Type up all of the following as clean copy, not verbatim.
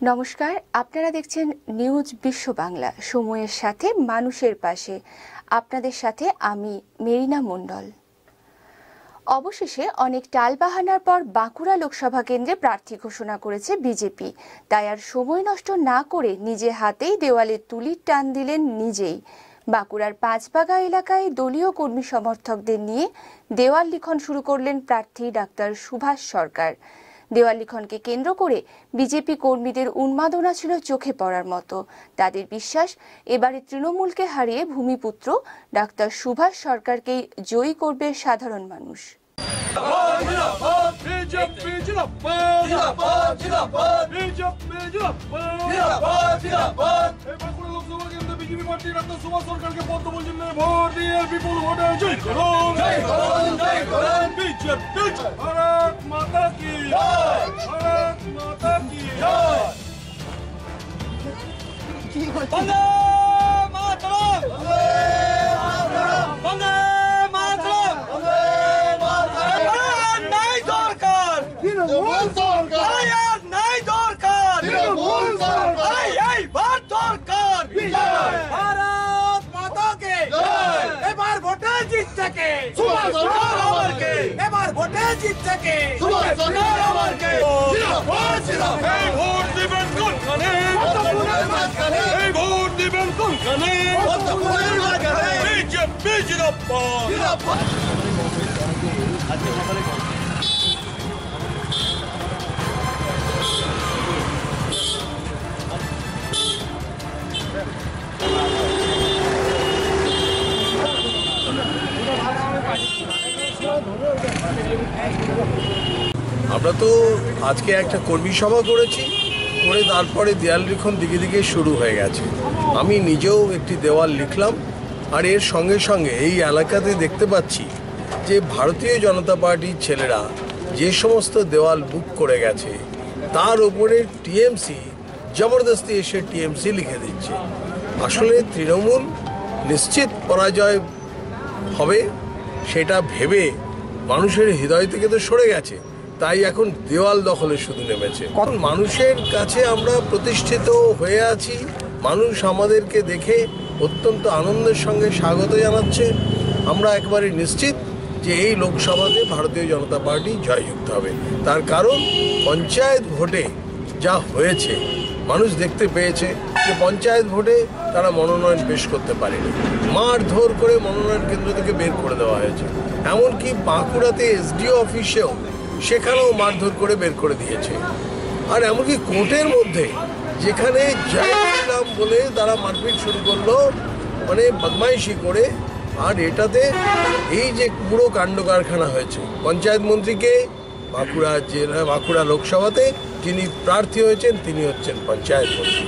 নমস্কার, আপনারা দেখছেন নিউজ বিশ্ব বাংলা, সময়ের সাথে মানুষের পাশে। আপনাদের সাথে আমি মেরিনা মণ্ডল। অবশেষে অনেক টালবাহানার পর বাঁকুড়া লোকসভা কেন্দ্রে প্রার্থী ঘোষণা করেছে বিজেপি। তাই আর সময় নষ্ট না করে নিজে হাতেই দেওয়ালে তুলির টান দিলেন নিজেই। বাঁকুড়ার পাঁচবাগা এলাকায় দলীয় কর্মী সমর্থকদের নিয়ে দেওয়াল লিখন শুরু করলেন প্রার্থী ডাক্তার সুভাষ সরকার। দেওয়াল লিখনকে কেন্দ্র করে বিজেপি কর্মীদের উন্মাদনা ছিল চোখে পড়ার মতো। তাদের বিশ্বাস, এবারে তৃণমূলকে হারিয়ে ভূমিপুত্র ডাক্তার সুভাষ সরকারকেই জয়ী করবে সাধারণ মানুষ। আমরা তো আজকে একটা কর্মী সভা করেছি, করে তারপরে দেওয়াল লিখন দিকে দিকে শুরু হয়ে গেছে। আমি নিজেও একটি দেওয়াল লিখলাম। আর এর সঙ্গে সঙ্গে এই এলাকাতে দেখতে পাচ্ছি যে ভারতীয় জনতা পার্টির ছেলেরা যে সমস্ত দেওয়াল বুক করে গেছে তার উপরে টিএমসি জবরদস্তি এসে টিএমসি লিখে দিচ্ছে। আসলে তৃণমূল নিশ্চিত পরাজয় হবে সেটা ভেবে মানুষের হৃদয় থেকে তো সরে গেছে, তাই এখন দেওয়াল দখলে শুধু নেমেছে। কারণ মানুষের কাছে আমরা প্রতিষ্ঠিত হয়ে আছি, মানুষ আমাদেরকে দেখে অত্যন্ত আনন্দের সঙ্গে স্বাগত জানাচ্ছে। আমরা একেবারে নিশ্চিত যে এই লোকসভাতে ভারতীয় জনতা পার্টি জয়যুক্ত হবে। তার কারণ পঞ্চায়েত ভোটে যা হয়েছে মানুষ দেখতে পেয়েছে যে পঞ্চায়েত ভোটে তারা মনোনয়ন পেশ করতে পারেনি, মারধর করে মনোনয়ন কেন্দ্র থেকে বের করে দেওয়া হয়েছে। এমনকি বাঁকুড়াতে এসডিও অফিসেও সেখানেও মারধর করে বের করে দিয়েছে। আর এমনকি কোর্টের মধ্যে যেখানে জয়লাম বলে তারা মারপিট শুরু করলো, মানে বদমাইশি করে। আর এটাতে এই যে পুরো কাণ্ড কারখানা হয়েছে, পঞ্চায়েত মন্ত্রীকে বাঁকুড়া লোকসভাতে যিনি প্রার্থী হয়েছেন তিনি হচ্ছেন পঞ্চায়েত মন্ত্রী।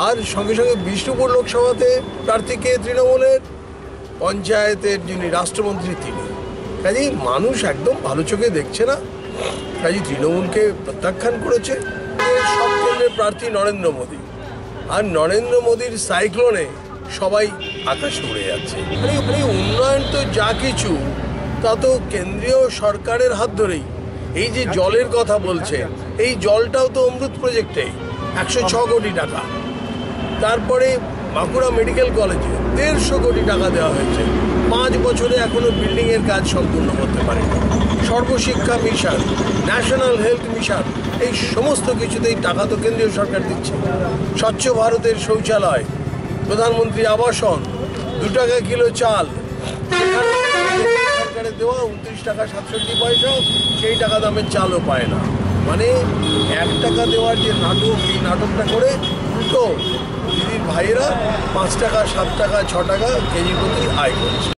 আর সঙ্গে সঙ্গে বিষ্ণুপুর লোকসভাতে প্রার্থীকে তৃণমূলের, পঞ্চায়েতের যিনি রাষ্ট্রমন্ত্রী তিনি। কাজেই মানুষ একদম ভালো চোখে দেখছে না, কাজেই তৃণমূলকে প্রত্যাখ্যান করেছে। সব কেন্দ্রের প্রার্থী নরেন্দ্র মোদী, আর নরেন্দ্র মোদীর সাইক্লোনে সবাই আকাশে উড়ে যাচ্ছে। উন্নয়ন তো যা কিছু তা তো কেন্দ্রীয় সরকারের হাত ধরেই। এই যে জলের কথা বলছে, এই জলটাও তো অমৃত প্রজেক্টে 106 কোটি টাকা। তারপরে বাঁকুড়া মেডিকেল কলেজে 150 কোটি টাকা দেওয়া হয়েছে, 5 বছরে এখনো বিল্ডিংয়ের কাজ সম্পূর্ণ করতে পারেনি। সর্বশিক্ষা মিশন, ন্যাশনাল হেলথ মিশন, এই সমস্ত কিছুতেই টাকা তো কেন্দ্রীয় সরকার দিচ্ছে। স্বচ্ছ ভারতের শৌচালয়, প্রধানমন্ত্রী আবাসন, 2 টাকা কিলো চাল, সরকারের দেওয়া 29 টাকা 67 পয়সা, সেই টাকা দামের চালও পায় না। মানে 1 টাকা দেওয়ার যে নাটক, এই নাটকটা করে উল্টো দিদির ভাইয়েরা 5 টাকা 7 টাকা 6 টাকা কেজি প্রতি আয় করছে।